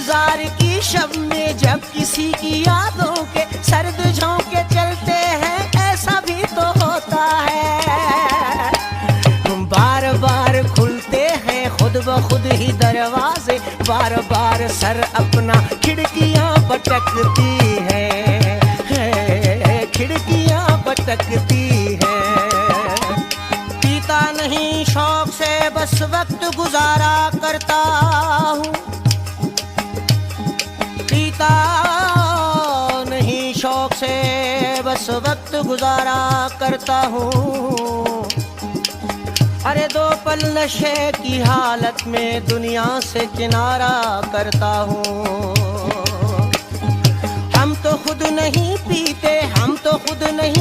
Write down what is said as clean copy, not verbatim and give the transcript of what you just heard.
इंतजार की शब में जब किसी की यादों के सर्द झोंके चलते हैं, ऐसा भी तो होता है। बार बार खुलते हैं खुद ब खुद ही दरवाजे, बार बार सर अपना खिड़कियां पटकती हैं, खिड़कियां पटकती हैं। पीता नहीं शौक से बस वक्त गुजारा करता हूँ, पीता नहीं शौक से बस वक्त गुजारा करता हूँ। अरे दो पल नशे की हालत में दुनिया से किनारा करता हूँ। हम तो खुद नहीं पीते, हम तो खुद नहीं